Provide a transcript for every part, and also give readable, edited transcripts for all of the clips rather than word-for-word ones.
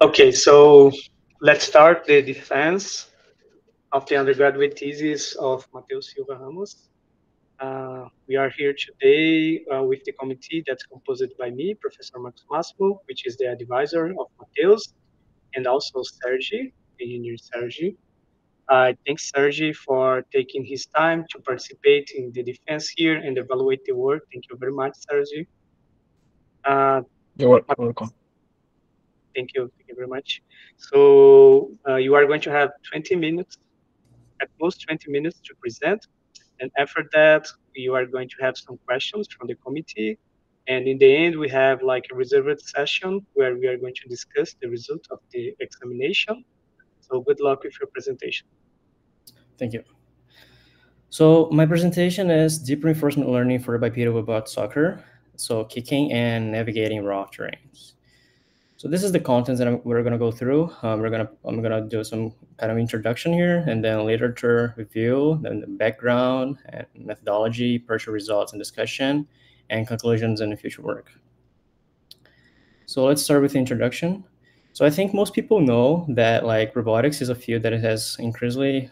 Okay, so let's start the defense of the undergraduate thesis of Mateus Silva Ramos. We are here today with the committee that's composed by me, Professor Marcos Massimo, which is the advisor of Mateus, and also Sergi, Engineer Sergi. I thank Sergi for taking his time to participate in the defense here and evaluate the work. Thank you very much, Sergi. Uh, You're welcome. thank you very much. So you are going to have 20 minutes, at most 20 minutes to present. And after that, you are going to have some questions from the committee. And in the end, we have like a reserved session where we are going to discuss the result of the examination. So good luck with your presentation. Thank you. So my presentation is deep reinforcement learning for bipedal robot soccer. So kicking and navigating rough terrains. So this is the contents that we're gonna go through. I'm gonna do some kind of introduction here, and then literature review, then the background and methodology, partial results and discussion, and conclusions and future work. So let's start with the introduction. So I think most people know that like robotics is a field that has increasingly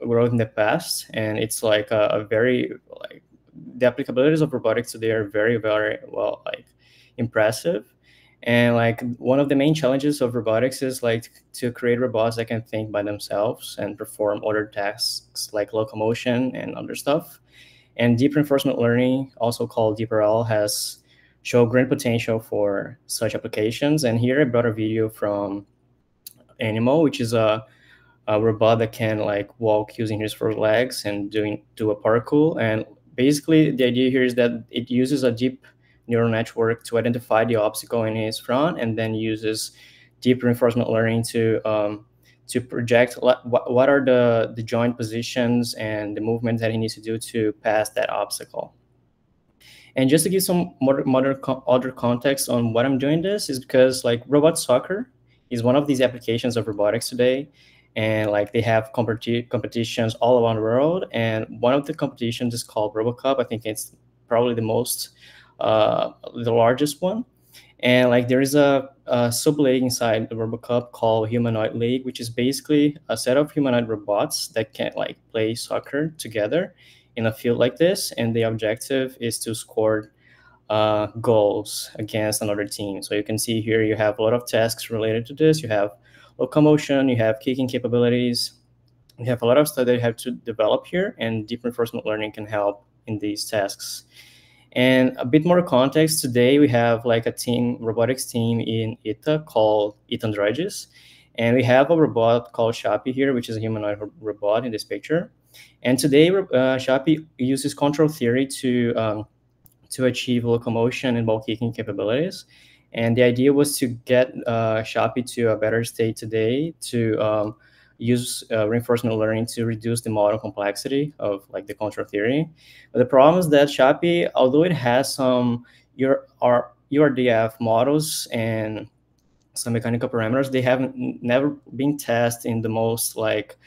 growth in the past, and it's like a very like the applicabilities of robotics today are very well like impressive. And like one of the main challenges of robotics is like to create robots that can think by themselves and perform other tasks like locomotion and other stuff. And deep reinforcement learning, also called DeepRL, has shown great potential for such applications. And here I brought a video from Animal, which is a robot that can like walk using his four legs and do a parkour. And basically the idea here is that it uses a deep neural network to identify the obstacle in his front, and then uses deep reinforcement learning to project what are the joint positions and the movements that he needs to do to pass that obstacle. And just to give some other context on what I'm doing this is because like robot soccer is one of these applications of robotics today. And like they have competitions all around the world. And one of the competitions is called RoboCup. I think it's probably the largest one. And like there is a sub league inside the RoboCup called Humanoid League, which is basically a set of humanoid robots that can like play soccer together in a field like this. And the objective is to score goals against another team. So you can see here you have a lot of tasks related to this. You have locomotion, you have kicking capabilities, you have a lot of stuff that you have to develop here, and deep reinforcement learning can help in these tasks. And a bit more context, today we have like a robotics team in ITA called ITA Androides. And we have a robot called Shapi here, which is a humanoid robot in this picture. And today Shapi uses control theory to achieve locomotion and ball kicking capabilities. And the idea was to get Shapi to a better state today, to use reinforcement learning to reduce the model complexity of like the control theory. But the problem is that Shapi, although it has some URDF models and some mechanical parameters, they haven't never been tested in the most like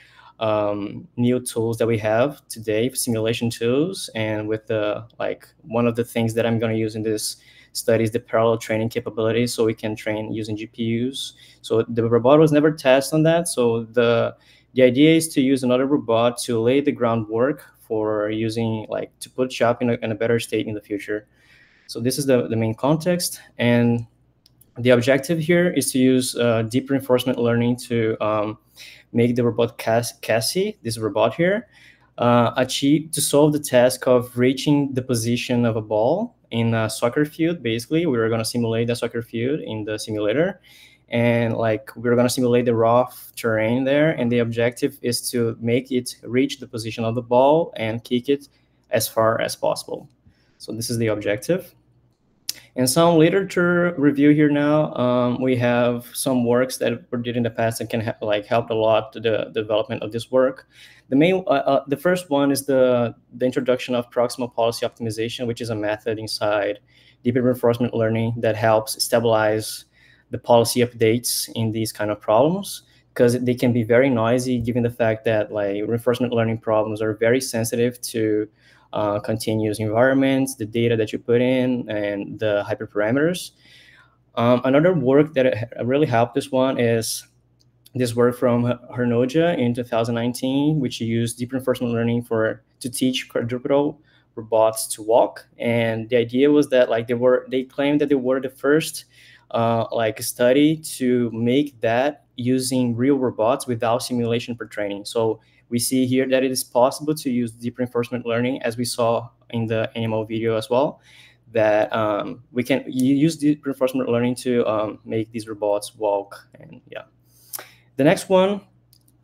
new tools that we have today, simulation tools. And with the like one of the things that I'm going to use in this study is the parallel training capabilities, so we can train using GPUs. So the robot was never tested on that. So the idea is to use another robot to lay the groundwork for using like to put Shop in a better state in the future. So this is the main context. And the objective here is to use deep reinforcement learning to make the robot Cassie, this robot here, achieve to solve the task of reaching the position of a ball in a soccer field. Basically, we were going to simulate the soccer field in the simulator, and like we were going to simulate the rough terrain there. And the objective is to make it reach the position of the ball and kick it as far as possible. So this is the objective. And some literature review here now. We have some works that were did in the past that can like help a lot to the development of this work. The first one is the introduction of proximal policy optimization, which is a method inside deep reinforcement learning that helps stabilize the policy updates in these kind of problems, because they can be very noisy, given the fact that like reinforcement learning problems are very sensitive to continuous environments, the data that you put in, and the hyperparameters. Another work that really helped this one is this work from Hernoja in 2019, which used deep reinforcement learning to teach quadrupedal robots to walk. And the idea was that like they claimed that they were the first like study to make that using real robots without simulation for training. So we see here that it is possible to use deep reinforcement learning, as we saw in the animal video as well, that we can use deep reinforcement learning to make these robots walk. And yeah. The next one,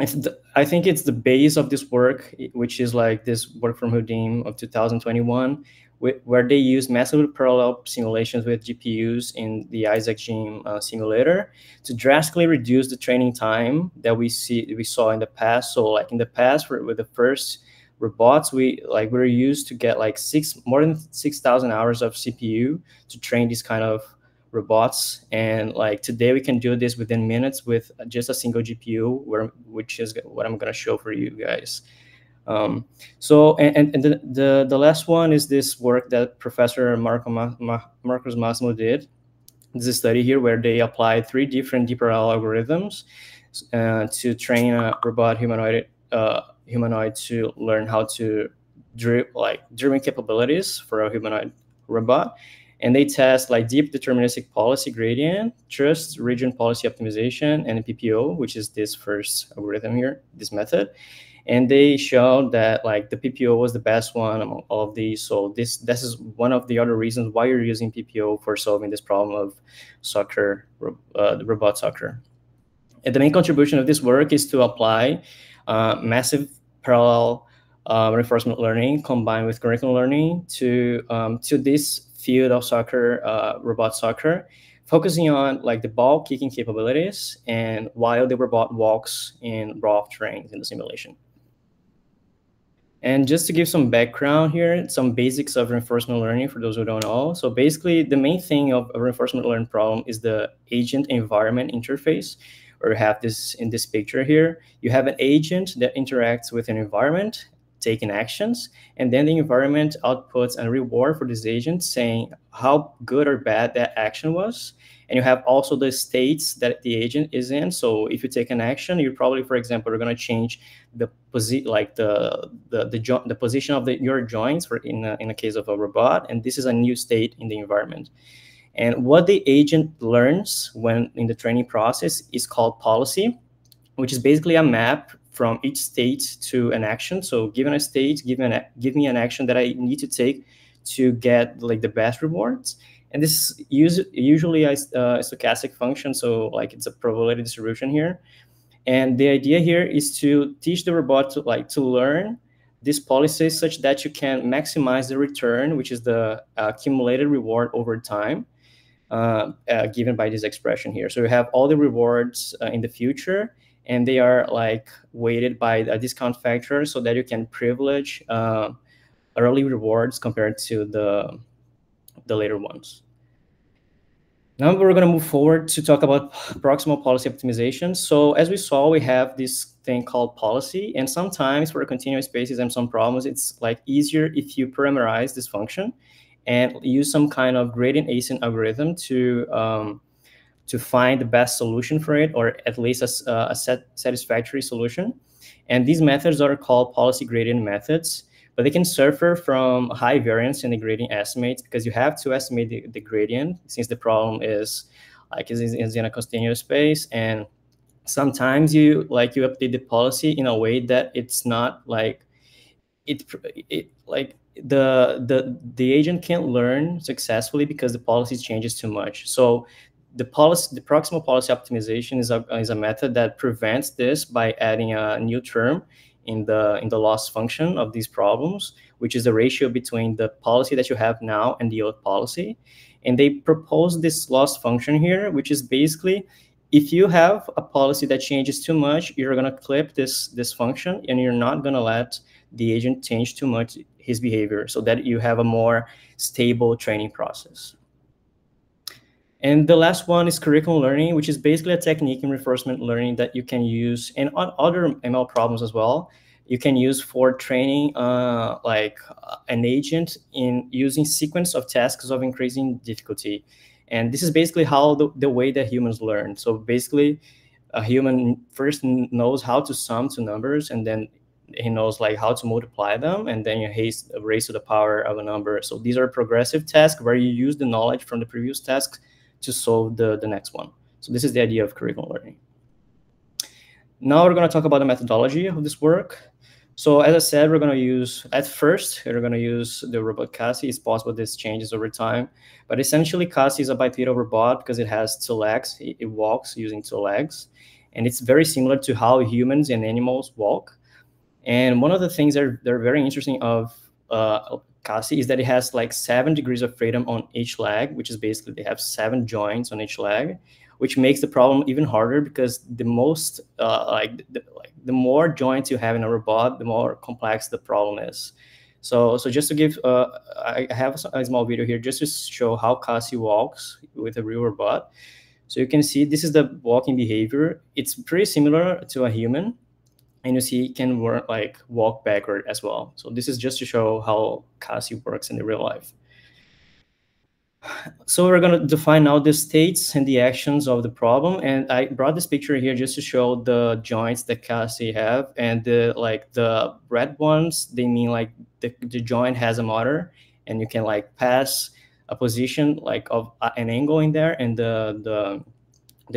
I think it's the base of this work, which is like this work from Hudim of 2021, where they use massively parallel simulations with GPUs in the Isaac Gym simulator to drastically reduce the training time that we saw in the past. So like in the past, with the first robots, we were used to get like more than 6,000 hours of CPU to train these kind of robots, and like today we can do this within minutes with just a single GPU, which is what I'm going to show for you guys. So the last one is this work that Professor Marcos Massimo did. This is a study here where they applied 3 different deep parallel algorithms to train a robot humanoid to learn how to driven capabilities for a humanoid robot. And they test like deep deterministic policy gradient, trust region policy optimization, and PPO, which is this first algorithm here, this method. And they showed that like the PPO was the best one among all of these. So this is one of the other reasons why you're using PPO for solving this problem of soccer, the robot soccer. And the main contribution of this work is to apply massive parallel reinforcement learning combined with curriculum learning to this field of soccer, robot soccer, focusing on like the ball kicking capabilities and while the robot walks in raw terrain in the simulation. And just to give some background here, some basics of reinforcement learning for those who don't know. So basically, the main thing of a reinforcement learning problem is the agent environment interface, or you have this in this picture here. You have an agent that interacts with an environment, taking actions, and then the environment outputs a reward for this agent saying how good or bad that action was. And you have also the states that the agent is in. So if you take an action, you probably, for example, are going to change the position, like the position of your joints in a case of a robot, and this is a new state in the environment. And what the agent learns when in the training process is called policy, which is basically a map from each state to an action. So given a state, give me an action that I need to take to get like the best rewards. And this is usually a stochastic function. So like it's a probability distribution here. And the idea here is to teach the robot to learn these policies such that you can maximize the return, which is the accumulated reward over time, given by this expression here. So you have all the rewards in the future, and they are like weighted by a discount factor so that you can privilege early rewards compared to the later ones. Now we're going to move forward to talk about proximal policy optimization. So as we saw, we have this thing called policy, and sometimes for continuous spaces and some problems, it's like easier if you parameterize this function and use some kind of gradient ascent algorithm to find the best solution for it, or at least a satisfactory solution. And these methods are called policy gradient methods, but they can suffer from high variance in the gradient estimates because you have to estimate the gradient since the problem is in a continuous space. And sometimes you update the policy in a way that it's not like the agent can't learn successfully because the policy changes too much. So the proximal policy optimization is a method that prevents this by adding a new term in the loss function of these problems, which is the ratio between the policy that you have now and the old policy. And they propose this loss function here, which is basically if you have a policy that changes too much, you're going to clip this function, and you're not going to let the agent change too much his behavior so that you have a more stable training process. And the last one is curriculum learning, which is basically a technique in reinforcement learning that you can use in other ML problems as well. You can use for training an agent in using sequence of tasks of increasing difficulty. And this is basically how the way that humans learn. So basically, a human first knows how to sum two numbers, and then he knows like how to multiply them, and then you raise to the power of a number. So these are progressive tasks where you use the knowledge from the previous task to solve the next one. So this is the idea of curriculum learning. Now we're going to talk about the methodology of this work. So as I said, we're going to use, at first, we're going to use the robot Cassie. It's possible this changes over time. But essentially, Cassie is a bipedal robot because it has two legs. It walks using two legs. And it's very similar to how humans and animals walk. And one of the things that are very interesting of Cassie is that it has like 7 degrees of freedom on each leg, which is basically they have 7 joints on each leg, which makes the problem even harder because the most the more joints you have in a robot, the more complex the problem is. So just to give, I have a small video here just to show how Cassie walks with a real robot. So you can see this is the walking behavior. It's pretty similar to a human, and you see it can work like walk backward as well. So this is just to show how Cassie works in the real life. So we're going to define now the states and the actions of the problem. And I brought this picture here just to show the joints that Cassie have. And the red ones, they mean like the joint has a motor, and you can like pass a position like of an angle in there, and the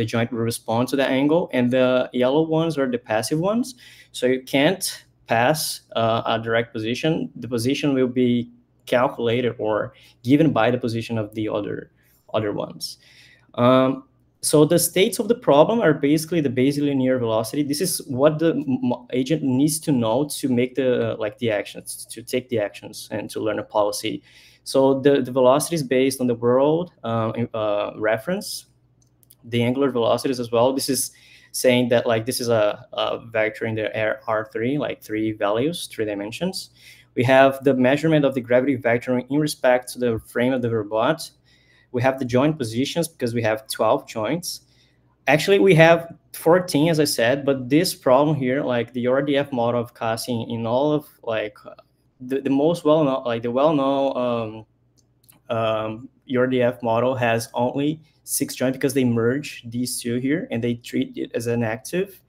joint will respond to the angle. And the yellow ones are the passive ones. So you can't pass a direct position. The position will be calculated or given by the position of the other ones. So the states of the problem are basically the basic linear velocity. This is what the agent needs to know to make the actions, to take the actions and to learn a policy. So the velocity is based on the world reference, the angular velocities as well. This is saying that like this is a vector in the R3, like 3 values, 3 dimensions. We have the measurement of the gravity vector in respect to the frame of the robot. We have the joint positions because we have 12 joints. Actually, we have 14, as I said, but this problem here, like the RDF model of Cassie in all of like the most well-known, like the well-known URDF model has only 6 joints because they merge these two here and they treat it as an active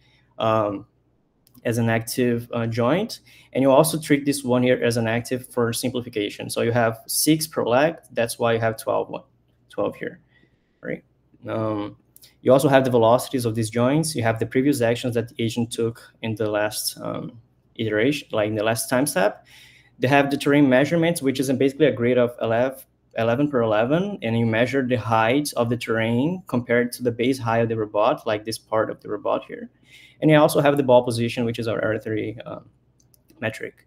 joint. And you also treat this one here as an active for simplification. So you have 6 per leg. That's why you have 12 here, right? You also have the velocities of these joints. You have the previous actions that the agent took in the last iteration, like in the last time step. They have the terrain measurements, which is basically a grid of 11 per 11, and you measure the height of the terrain compared to the base height of the robot, like this part of the robot here. And you also have the ball position, which is our R3 metric.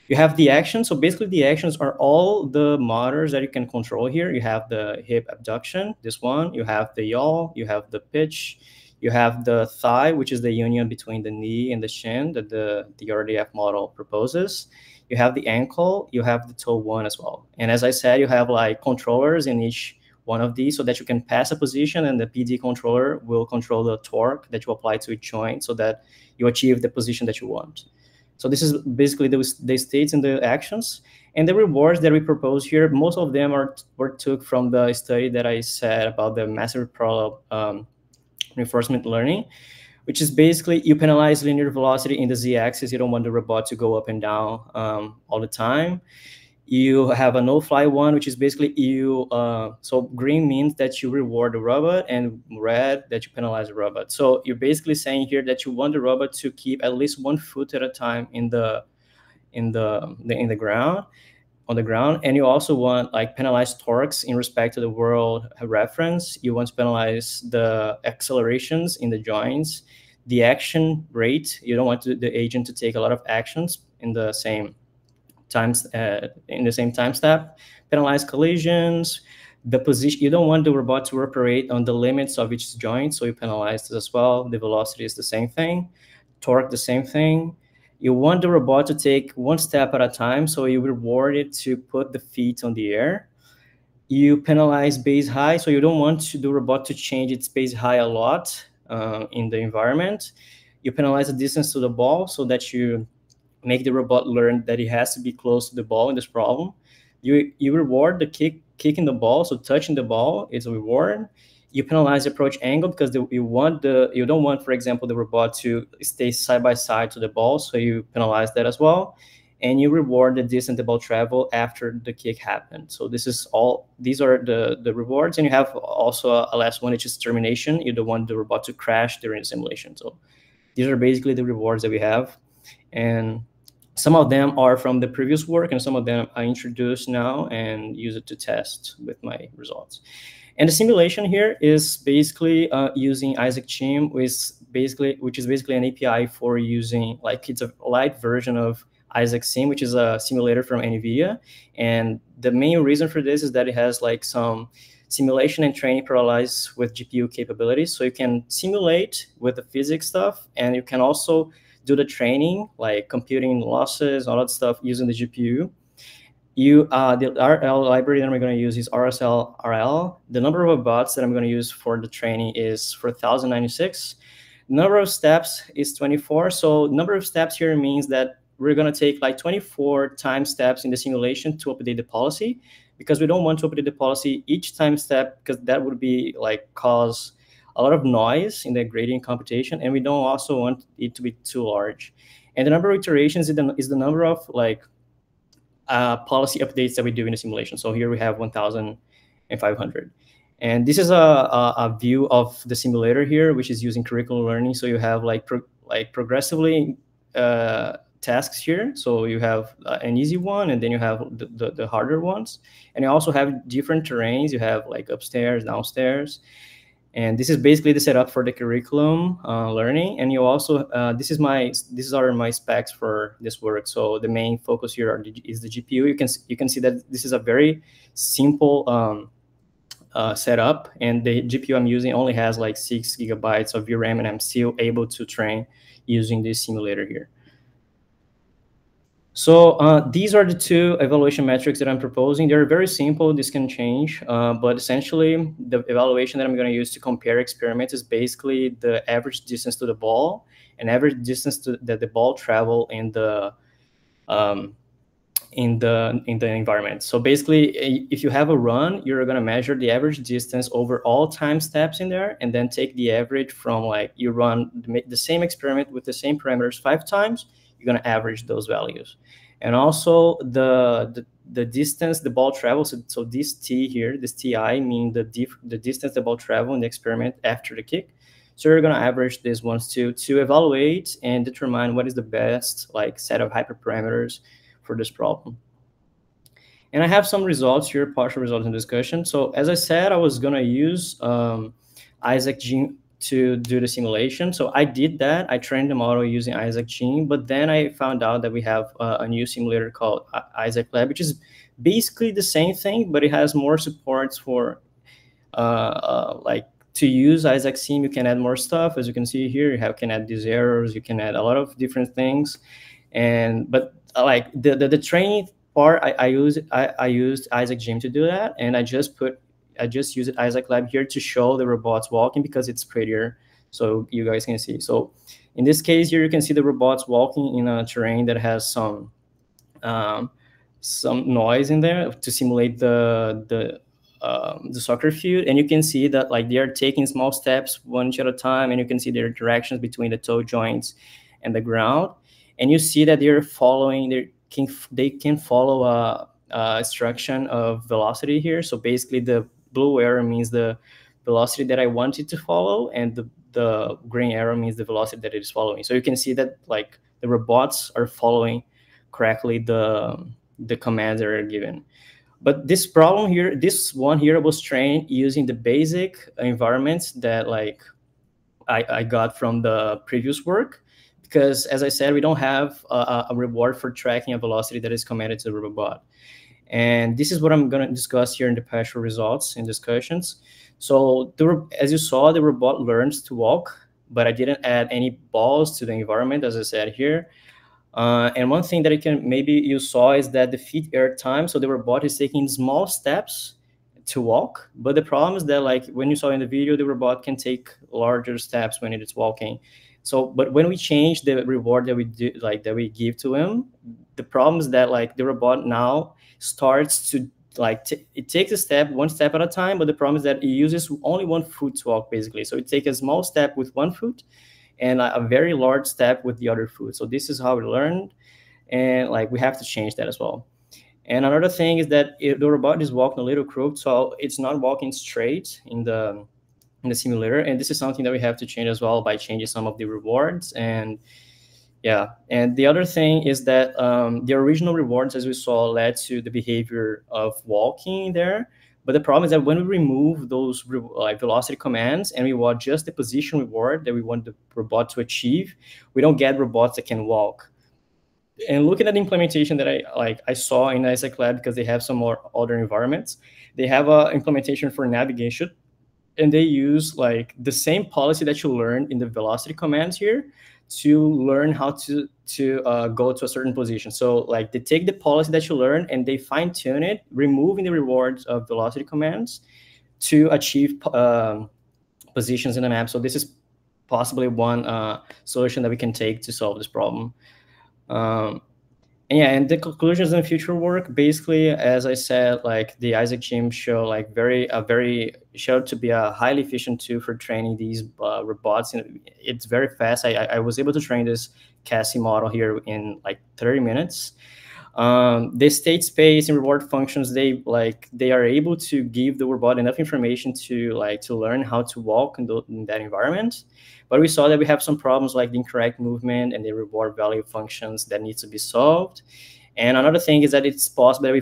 You have the actions. So basically the actions are all the motors that you can control here. You have the hip abduction, this one. You have the yaw, you have the pitch, you have the thigh, which is the union between the knee and the shin that the RDF model proposes. You have the ankle, you have the toe one as well. And as I said, you have like controllers in each one of these so that you can pass a position, and the PD controller will control the torque that you apply to each joint so that you achieve the position that you want. So this is basically the states and the actions. And the rewards that we propose here, most of them were took from the study that I said about the massive parallel reinforcement learning, which is basically you penalize linear velocity in the z-axis. You don't want the robot to go up and down all the time. You have a no-fly one, which is basically so green means that you reward the robot, and red that you penalize the robot. So you're basically saying here that you want the robot to keep at least 1 foot at a time in the ground, on the ground. And you also want like penalize torques in respect to the world reference. You want to penalize the accelerations in the joints, the action rate. You don't want the agent to take a lot of actions in the same time step. Penalize collisions, the position. You don't want the robot to operate on the limits of each joint, so you penalize this as well. The velocity is the same thing, torque the same thing. You want the robot to take 1 step at a time, so you reward it to put the feet on the air. You penalize base height, so you don't want the robot to change its base height a lot in the environment. You penalize the distance to the ball so that you make the robot learn that it has to be close to the ball in this problem. You reward the kicking the ball, so touching the ball is a reward. You penalize the approach angle because you don't want, for example, the robot to stay side by side to the ball, so you penalize that as well. And you reward the distance the ball travel after the kick happened. So these are the rewards, and you have also a last one, which is termination. You don't want the robot to crash during the simulation. So these are basically the rewards that we have, and some of them are from the previous work, and some of them I introduced now and use it to test with my results. And the simulation here is basically using Isaac Chim, which is basically an API for using, like, it's a light version of Isaac Sim, which is a simulator from NVIDIA. And the main reason for this is that it has like some simulation and training parallelized with GPU capabilities. So you can simulate with the physics stuff, and you can also do the training, like computing losses, all that stuff using the GPU. The RL library that I'm going to use is RSL RL. The number of bots that I'm going to use for the training is 4096. Number of steps is 24. So number of steps here means that we're going to take like 24 time steps in the simulation to update the policy, because we don't want to update the policy each time step, because that would be like cause a lot of noise in the gradient computation, and we don't also want it to be too large. And the number of iterations is the number of like policy updates that we do in the simulation. So here we have 1,500. And this is a view of the simulator here, which is using curriculum learning. So you have like progressively tasks here. So you have an easy one, and then you have the harder ones. And you also have different terrains. You have like upstairs, downstairs. And this is basically the setup for the curriculum learning. And you also these are my specs for this work. So the main focus here is the GPU. You can see that this is a very simple setup, and the GPU I'm using only has like 6 gigabytes of VRAM, and I'm still able to train using this simulator here. So these are the two evaluation metrics that I'm proposing. They're very simple. This can change, but essentially the evaluation that I'm going to use to compare experiments is basically the average distance to the ball and average distance that the ball travel in the environment. So basically, if you have a run, you're going to measure the average distance over all time steps in there, and then take the average from, like, you run the same experiment with the same parameters 5 times, you're going to average those values. And also the distance the ball travels. So this T here, this TI, mean the distance the ball travel in the experiment after the kick. So you're going to average these ones to evaluate and determine what is the best, like, set of hyperparameters for this problem. And I have some results here, partial results in discussion. So as I said, I was going to use Isaac Gene to do the simulation. So I did that. I trained the model using Isaac Gene, but then I found out that we have a new simulator called Isaac Lab, which is basically the same thing, but it has more supports for like to use Isaac Sim. You can add more stuff. As you can see here, you can add these errors. You can add a lot of different things. But like the training part, I used Isaac Gym to do that, and I just used Isaac Lab here to show the robots walking because it's prettier, so you guys can see. So in this case here, you can see the robots walking in a terrain that has some noise in there to simulate the soccer field, and you can see that, like, they are taking small steps one each at a time, and you can see their directions between the toe joints and the ground, and you see that they're following. They can follow a instruction of velocity here. So basically, the blue arrow means the velocity that I want it to follow, and the green arrow means the velocity that it is following. So you can see that, like, the robots are following correctly the commands that are given. But this problem here, this one here, was trained using the basic environments that, like, I got from the previous work. Because, as I said, we don't have a reward for tracking a velocity that is commanded to the robot. And this is what I'm going to discuss here in the partial results and discussions. So as you saw, the robot learns to walk, but I didn't add any balls to the environment, as I said here. And one thing that maybe you saw is that the feet air time. So the robot is taking small steps to walk, but the problem is that, like, when you saw in the video, the robot can take larger steps when it is walking. So, but when we change the reward that we do, like that we give to him, the problem is that like the robot now starts to like it takes a step one step at a time, but the problem is that it uses only one foot to walk basically. So it takes a small step with one foot and a very large step with the other foot. So this is how we learned, and like we have to change that as well. And another thing is that the robot is walking a little crooked, so it's not walking straight in the simulator. And this is something that we have to change as well by changing some of the rewards. And yeah, and the other thing is that the original rewards, as we saw, led to the behavior of walking there. But the problem is that when we remove those like velocity commands and we want just the position reward that we want the robot to achieve, we don't get robots that can walk. And looking at the implementation that I saw in Isaac Lab, because they have some more other environments, they have a implementation for navigation, and they use like the same policy that you learned in the velocity commands here to learn how to go to a certain position. So like they take the policy that you learn and they fine tune it, removing the rewards of velocity commands to achieve positions in the map. So this is possibly one solution that we can take to solve this problem. Um, and yeah, and the conclusions and future work, basically, as I said, like the Isaac Team show, like very showed to be a highly efficient tool for training these robots, and it's very fast. I was able to train this Cassie model here in like 30 minutes. The state space and reward functions, they are able to give the robot enough information to learn how to walk in that environment. But we saw that we have some problems like the incorrect movement and the reward value functions that needs to be solved. And another thing is that it's possible that we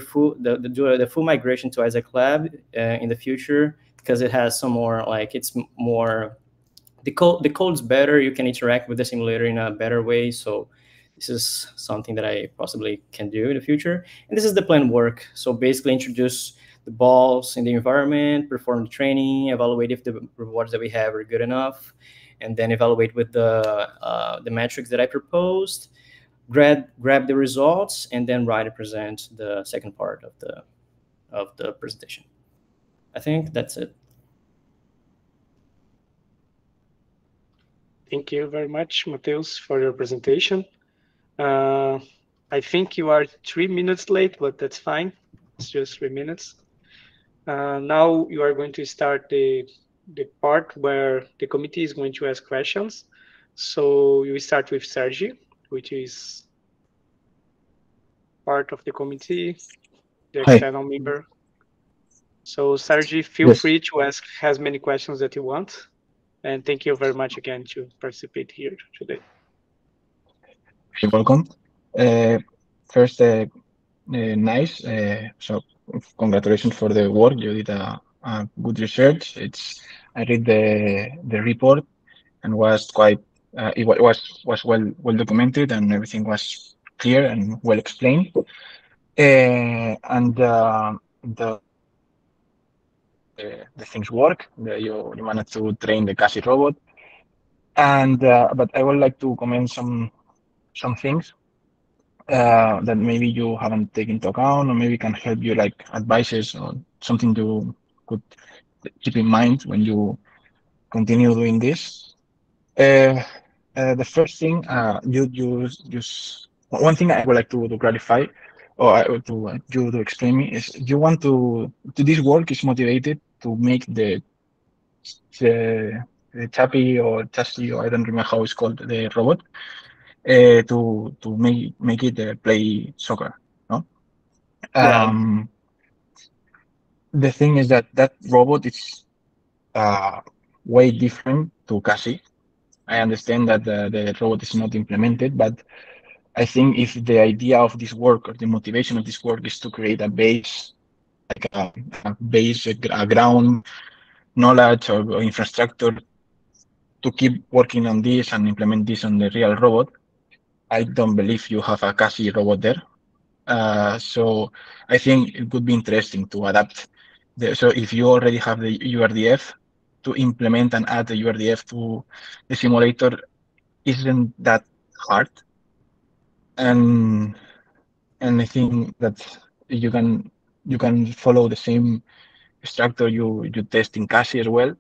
do the full migration to Isaac Lab in the future, because it has some more like it's more the code's better. You can interact with the simulator in a better way. So this is something that I possibly can do in the future. And this is the planned work. So basically introduce the balls in the environment, perform the training, evaluate if the rewards that we have are good enough, and then evaluate with the metrics that I proposed, grab the results, and then write and present the second part of the presentation. I think that's it. Thank you very much, Mateus, for your presentation. Uh, I think you are 3 minutes late, but that's fine. It's just 3 minutes. Now you are going to start the part where the committee is going to ask questions. So you start with Sergi, which is part of the committee, the Hi. external member. So Sergi, feel Yes. free to ask as many questions that you want. And thank you very much again to participate here today. You're welcome. First, nice. So congratulations for the work. You did a good research. I read the report and was quite was well documented, and everything was clear and well explained. And the things work. You managed to train the Cassie robot, and but I would like to comment some things that maybe you haven't taken into account, or maybe can help you like advices or something you could keep in mind when you continue doing this. The first thing you one thing I would like to clarify, or you to explain me, is you want to this work is motivated to make the chappy or chassis, or I don't remember how it's called, the robot, to make it play soccer. No, Yeah, the thing is that that robot is uh, way different to Cassie. I understand that the robot is not implemented, but I think if the idea of this work, or the motivation of this work, is to create a base, like a base, a ground knowledge or infrastructure to keep working on this and implement this on the real robot, I don't believe you have a Cassie robot there. So I think it could be interesting to adapt. So if you already have the URDF, to implement and add the URDF to the simulator isn't that hard. And I think that you can follow the same structure you test in Cassie as well.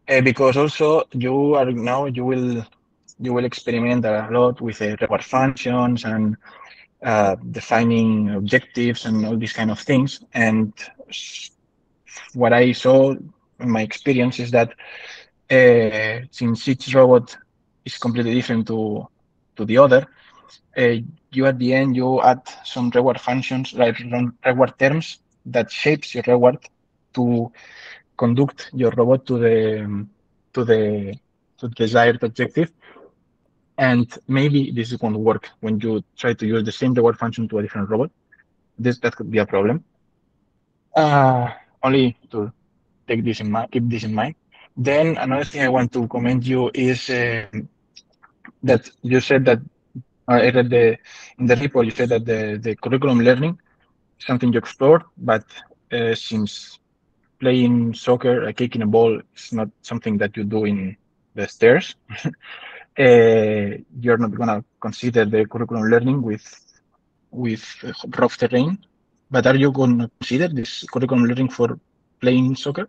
Because also you are now you will you will experiment a lot with reward functions and defining objectives and all these kind of things. And what I saw in my experience is that since each robot is completely different to the other, uh, you at the end you add some reward functions, like reward terms that shapes your reward to conduct your robot to the to the desired objective. And maybe this won't work when you try to use the same reward function to a different robot. That could be a problem. Only to take this in mind, keep this in mind. Then another thing I want to comment you is that you said that I read in the report you said that the curriculum learning is something you explore, but since playing soccer, kicking a ball is not something that you do in the stairs, you're not gonna consider the curriculum learning with rough terrain. But are you going to consider this curriculum learning for playing soccer?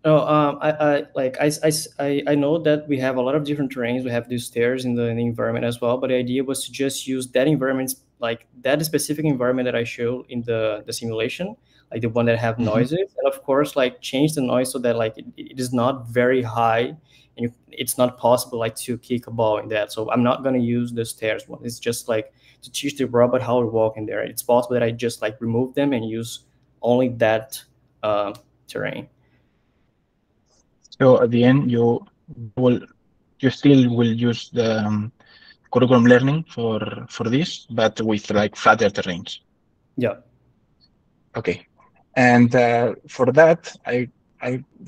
No, I like I know that we have a lot of different terrains. We have these stairs in the environment as well. But the idea was to just use that environment, like that specific environment that I showed in the simulation, like the one that have Mm-hmm. noises, and of course, like change the noise so that like it is not very high, and it's not possible like to kick a ball in that. So I'm not gonna use the stairs one. It's just like to teach the robot how to walk in there. It's possible that I just like remove them and use only that terrain. So at the end, will you still will use the curriculum learning for this, but with like flatter terrains. Yeah. Okay. And for that, I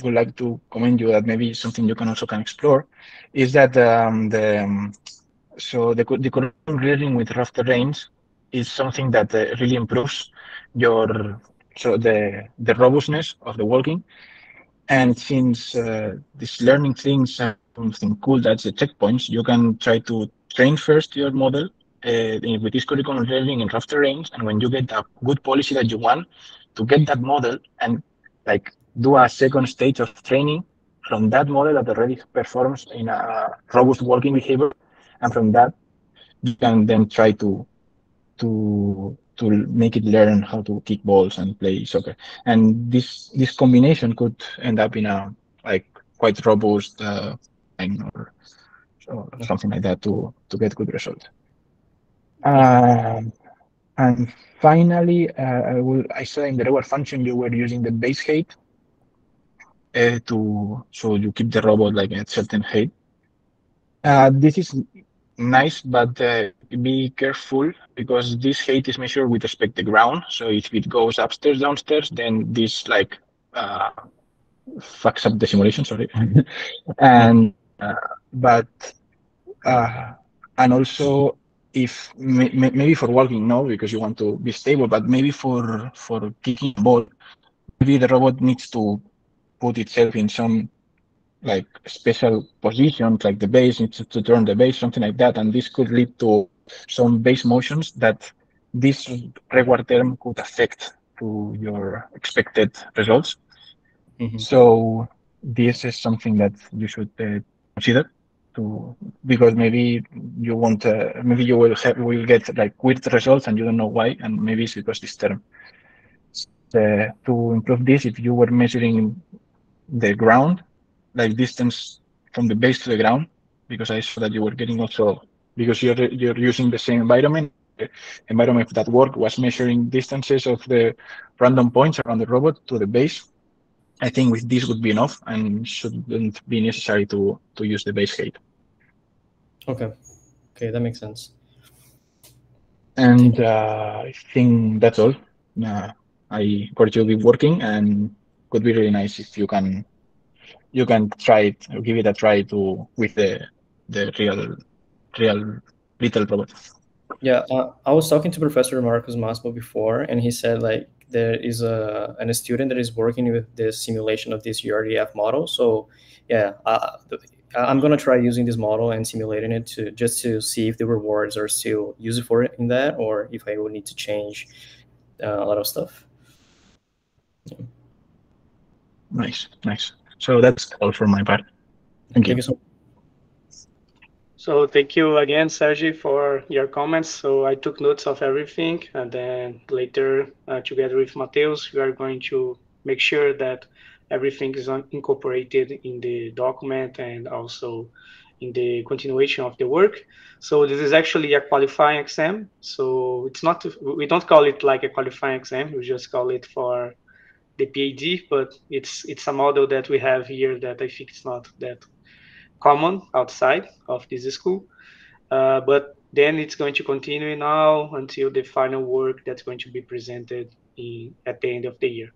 would like to commend you that maybe something you can also can explore is that the curriculum learning with rough terrains is something that really improves your the robustness of the walking. And since these learning things are something cool, that's the checkpoints, you can try to train first your model with this curriculum learning in rough terrains. And when you get a good policy that you want, to get that model and like do a second stage of training from that model that already performs in a robust working behavior. And from that, you can then try to make it learn how to kick balls and play soccer. And this combination could end up in a like quite robust thing or something like that to get good results. Okay. Um, and finally, I saw in the reward function you were using the base height to so you keep the robot like at certain height. This is nice, but be careful because this height is measured with respect to the ground. So if it goes upstairs, downstairs, then this like uh, fucks up the simulation. Sorry, Mhm. and but uh, and also if maybe for walking, no, because you want to be stable, but maybe for kicking a ball, maybe the robot needs to put itself in some like special positions, like the base needs to turn the base, something like that. And this could lead to some base motions that this reward term could affect to your expected results. Mhm. So this is something that you should consider to because maybe you want maybe you will get like weird results and you don't know why, and maybe it's because this term. To improve this, if you were measuring the ground, like distance from the base to the ground, because I saw that you were getting also because you're using the same environment. The environment that worked was measuring distances of the random points around the robot to the base. I think with this would be enough and shouldn't be necessary to use the base height. Okay. Okay, that makes sense. Thank And you. I think that's all. Uh, I encourage you to be working and could be really nice if you can try it or give it a try to with the real little robot. Yeah, I was talking to Professor Marcus Maspo before, and he said like there is a student that is working with the simulation of this URDF model. So yeah, I'm gonna try using this model and simulating it to just to see if the rewards are still useful in that, or if I will need to change a lot of stuff. Yeah. Nice, nice. So that's all for my part. Thank Thank you. you so So thank you again, Sergi, for your comments. So I took notes of everything, and then later, together with Mateus, we are going to make sure that everything is incorporated in the document and also in the continuation of the work. So this is actually a qualifying exam. So it's not, we don't call it like a qualifying exam. We just call it for the PhD, but it's a model that we have here that I think it's not that common outside of this school. But then it's going to continue now until the final work that's going to be presented at the end of the year.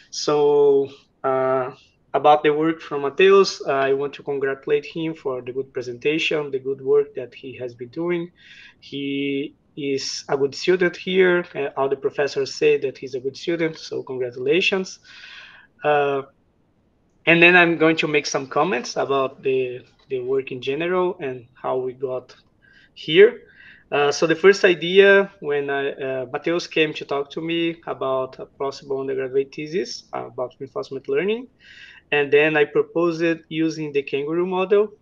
So uh, about the work from Mateus, I want to congratulate him for the good presentation, the good work that he has been doing. He is a good student here. All the professors say that he's a good student, so congratulations. Uh, and then I'm going to make some comments about the work in general and how we got here. So the first idea when Mateus came to talk to me about a possible undergraduate thesis about reinforcement learning, and then I proposed it using the kangaroo model,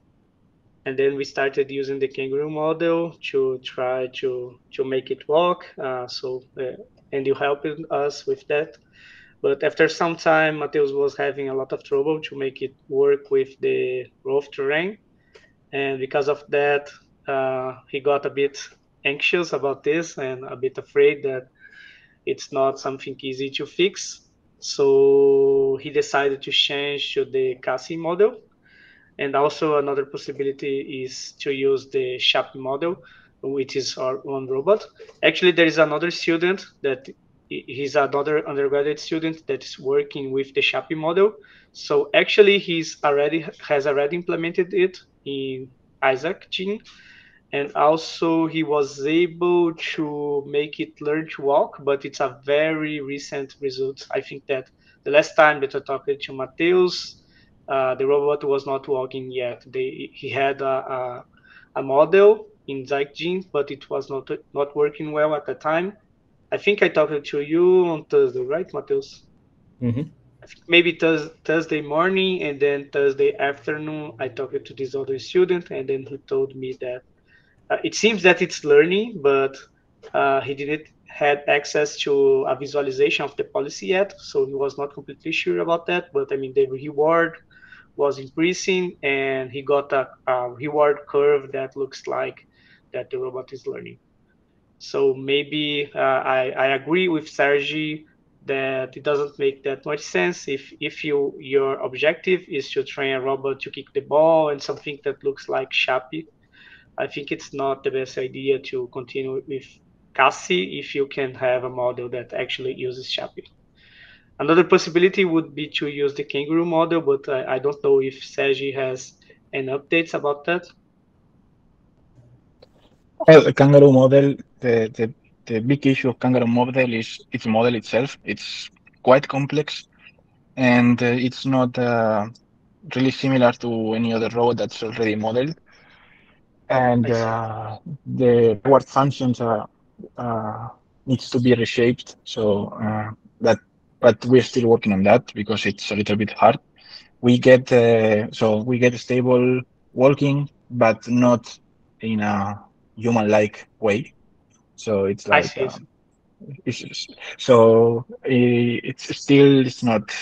and then we started using the kangaroo model to try to make it work. And you helped us with that. But after some time, Mateus was having a lot of trouble to make it work with the rough terrain, and because of that, he got a bit anxious about this and a bit afraid that it's not something easy to fix. So he decided to change to the CASI model. And also another possibility is to use the SHAP model, which is our own robot. Actually, there is another student that he's another undergraduate student that is working with the SHAP model. So actually, he's already has already implemented it in Isaac Gene, and also he was able to make it learn to walk, but it's a very recent result. I think that the last time that I talked to Mateus, the robot was not walking yet. He had a model in Zycgene, but it was not working well at the time. I think I talked to you on Thursday, right, Mateus? Mm-hmm. I think maybe Thursday morning, and then Thursday afternoon, I talked to this other student, and then he told me that it seems that it's learning, but he didn't had access to a visualization of the policy yet, so he was not completely sure about that. But I mean, the reward was increasing, and he got a reward curve that looks like that the robot is learning. So maybe I agree with Sergi that it doesn't make that much sense if your objective is to train a robot to kick the ball and something that looks like Shapi. I think it's not the best idea to continue with CASI if you can have a model that actually uses Shapi. Another possibility would be to use the kangaroo model, but I don't know if Sergi has any updates about that. Well, the kangaroo model, the big issue of kangaroo model is its model itself. It's quite complex, and it's not really similar to any other robot that's already modeled. And I see. the reward functions uh, needs to be reshaped. So that, but we're still working on that because it's a little bit hard. We get stable walking, but not in a human-like way. So it's I like see. it's still it's not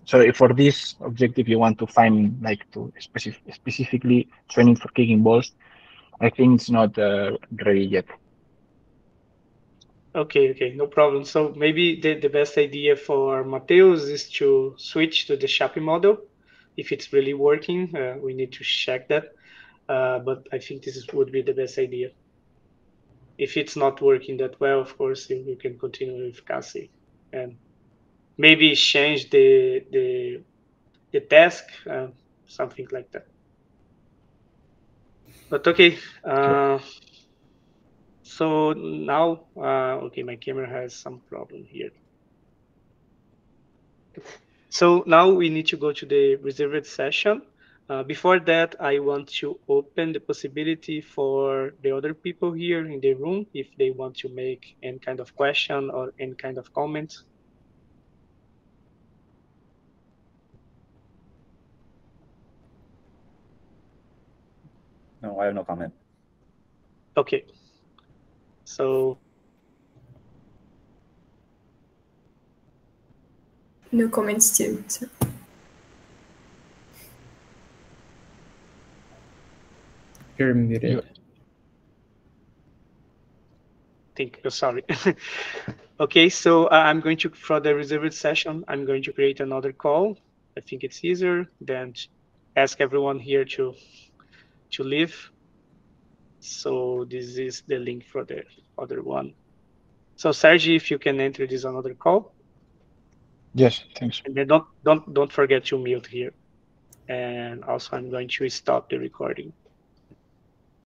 so for this objective you want to find like to specifically training for kicking balls. I think it's not ready yet. Okay, okay, no problem. So maybe the best idea for Mateus is to switch to the Shapi model. If it's really working, we need to check that. But I think would be the best idea. If it's not working that well, of course, you can continue with CASI and maybe change the task, something like that. But okay, Okay. so now, okay, my camera has some problem here. So now we need to go to the reserved session. Before that, I want to open the possibility for the other people here in the room if they want to make any kind of question or any kind of comment. No, I have no comment. Okay. So No comments too. So. You're muted. think sorry. Okay, so I'm going to, for the reserved session, I'm going to create another call. I think it's easier than ask everyone here to leave. So this is the link for the other one. So Sergi, if you can enter this another call. Yes, thanks. And then don't forget to mute here. And also I'm going to stop the recording.